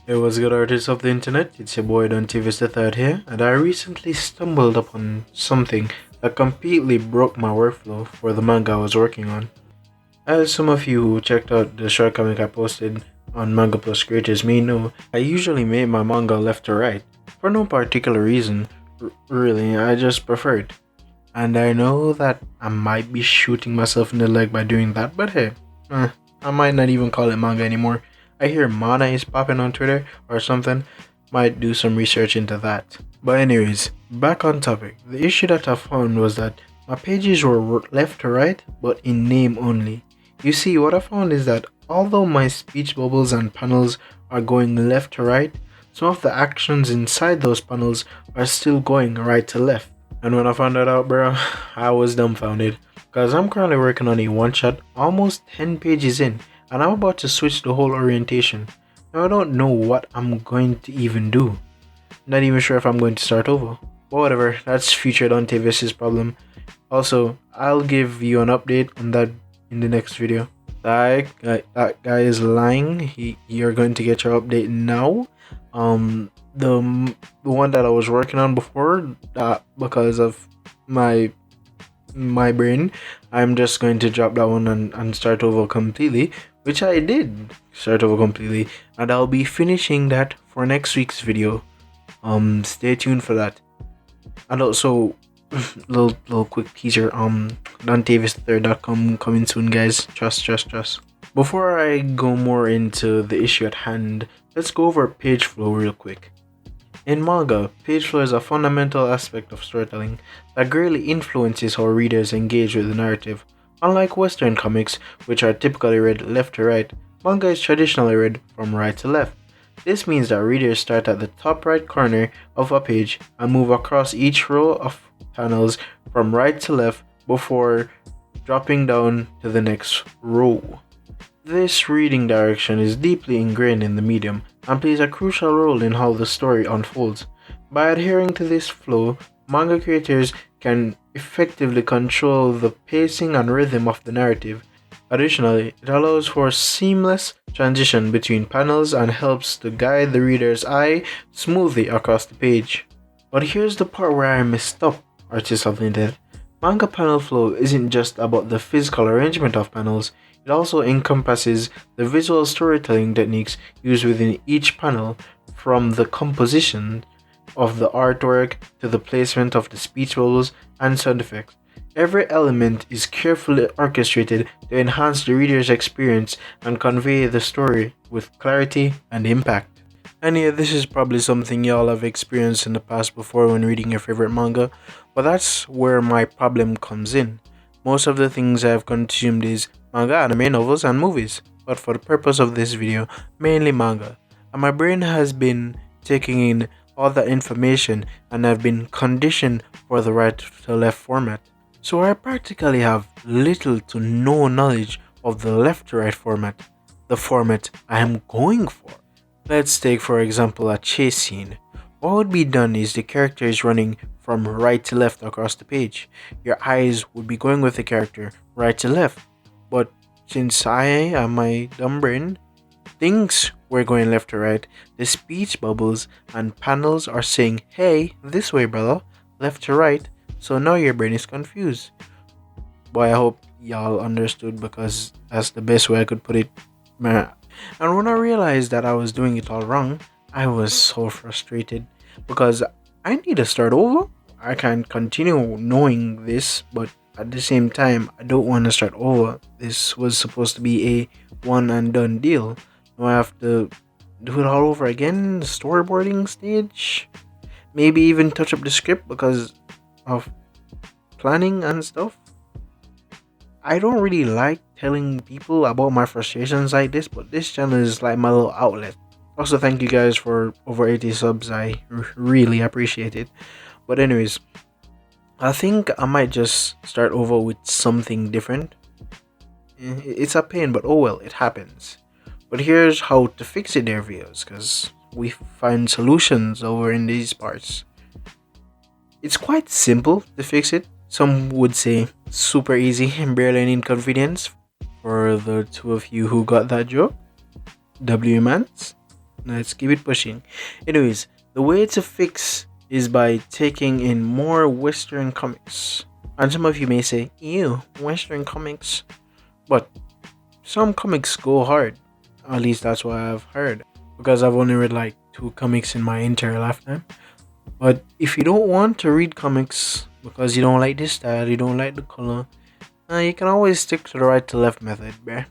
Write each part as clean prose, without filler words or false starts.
Hey, what's good, artists of the internet? It's your boy dxntavious the third here, and I recently stumbled upon something that completely broke my workflow for the manga I was working on. As some of you who checked out the short comic I posted on Manga Plus Creators may know, I usually make my manga left to right, for no particular reason, really, I just prefer it. And I know that I might be shooting myself in the leg by doing that, but hey, I might not even call it manga anymore. I hear mana is popping on Twitter or something. Might do some research into that. But anyways, back on topic. The issue that I found was that my pages were left to right, but in name only. You see, what I found is that although my speech bubbles and panels are going left to right, some of the actions inside those panels are still going right to left. And when I found that out, bro, I was dumbfounded. Because I'm currently working on a one shot, almost 10 pages in, and I'm about to switch the whole orientation. Now I don't know what I'm going to even do. Not even sure if I'm going to start over. But whatever, that's future dxntavious' problem. Also, I'll give you an update on that in the next video. That guy is lying. You're going to get your update now. The one that I was working on before, because of my brain, I'm just going to drop that one and start over completely, which I did start over completely, and I'll be finishing that for next week's video. Stay tuned for that. And also, little quick teaser, dxntavious3.com coming soon, guys. Trust. Before I go more into the issue at hand, let's go over page flow real quick. In manga, page flow is a fundamental aspect of storytelling that greatly influences how readers engage with the narrative. Unlike Western comics, which are typically read left to right, manga is traditionally read from right to left. This means that readers start at the top right corner of a page and move across each row of panels from right to left before dropping down to the next row. This reading direction is deeply ingrained in the medium and plays a crucial role in how the story unfolds. By adhering to this flow, manga creators can effectively control the pacing and rhythm of the narrative. Additionally, it allows for seamless transition between panels and helps to guide the reader's eye smoothly across the page. But here's the part where I messed up, artists of the internet. Manga panel flow isn't just about the physical arrangement of panels, it also encompasses the visual storytelling techniques used within each panel, from the composition of the artwork to the placement of the speech bubbles and sound effects. Every element is carefully orchestrated to enhance the reader's experience and convey the story with clarity and impact. And yeah, this is probably something y'all have experienced in the past before when reading your favorite manga, but that's where my problem comes in. Most of the things I've consumed is manga, anime, novels, and movies, but for the purpose of this video, mainly manga. And my brain has been taking in all that information and I've been conditioned for the right to left format. So I practically have little to no knowledge of the left to right format, the format I am going for. Let's take for example a chase scene. What would be done is the character is running from right to left across the page. Your eyes would be going with the character right to left. But since I and my dumb brain thinks we're going left to right, the speech bubbles and panels are saying, hey, this way, brother, left to right. So now your brain is confused. But I hope y'all understood because that's the best way I could put it. And when I realized that I was doing it all wrong, I was so frustrated because I need to start over. I can't continue knowing this, but at the same time, I don't want to start over. This was supposed to be a one and done deal. Now I have to do it all over again, storyboarding stage. Maybe even touch up the script because of planning and stuff. I don't really like telling people about my frustrations like this, but this channel is like my little outlet. Also, thank you guys for over 80 subs. I really appreciate it. But anyways, I think I might just start over with something different. It's a pain, but oh well, it happens. But here's how to fix it there, viewers, because we find solutions over in these parts. It's quite simple to fix it. Some would say super easy and barely an inconvenience. For the two of you who got that joke, W mans. Let's keep it pushing. Anyways, the way to fix is by taking in more Western comics. And some of you may say, ew, Western comics. But some comics go hard. At least that's what I've heard. Because I've only read like 2 comics in my entire lifetime. But if you don't want to read comics because you don't like the style, you don't like the color, you can always stick to the right to left method, bruh.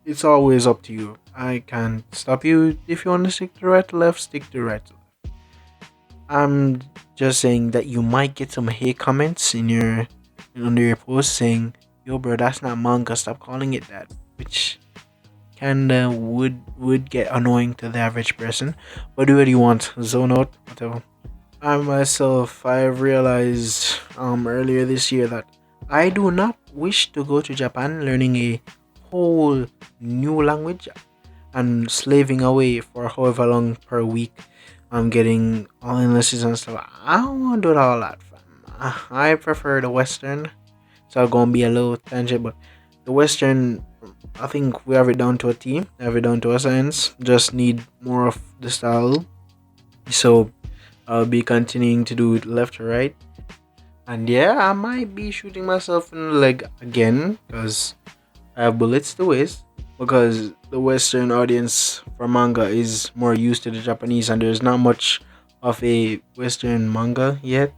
It's always up to you. I can't stop you. If you want to stick to right to left, stick to right to left. I'm just saying that you might get some hate comments in your under your post saying, "Yo, bro, that's not manga. Stop calling it that," which kinda would get annoying to the average person. But do what you want. Zone out, whatever. I myself, I've realized earlier this year that I do not wish to go to Japan learning a whole new language and slaving away for however long per week I'm getting online lessons and stuff. I don't want to do all that, fam. I prefer the Western, so I'm gonna be a little tangent, but the Western, I think we have it down to a T, have it down to a science. Just need more of the style. So I'll be continuing to do it left to right. And yeah, I might be shooting myself in the leg again because I have bullets to waste. Because the Western audience for manga is more used to the Japanese, and there's not much of a Western manga yet.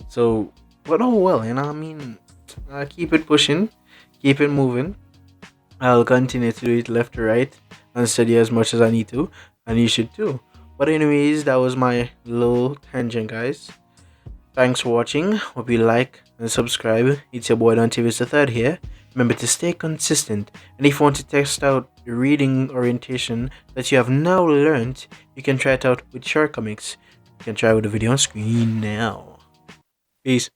So, but oh well, I mean, keep it pushing, keep it moving. I'll continue to do it left to right and study as much as I need to, and you should too. But anyways, that was my little tangent, guys. Thanks for watching. Hope you like and subscribe. It's your boy dxntavious the third here. Remember to stay consistent, and if you want to test out the reading orientation that you have now learned, you can try it out with short comics. You can try with the video on screen now. Peace.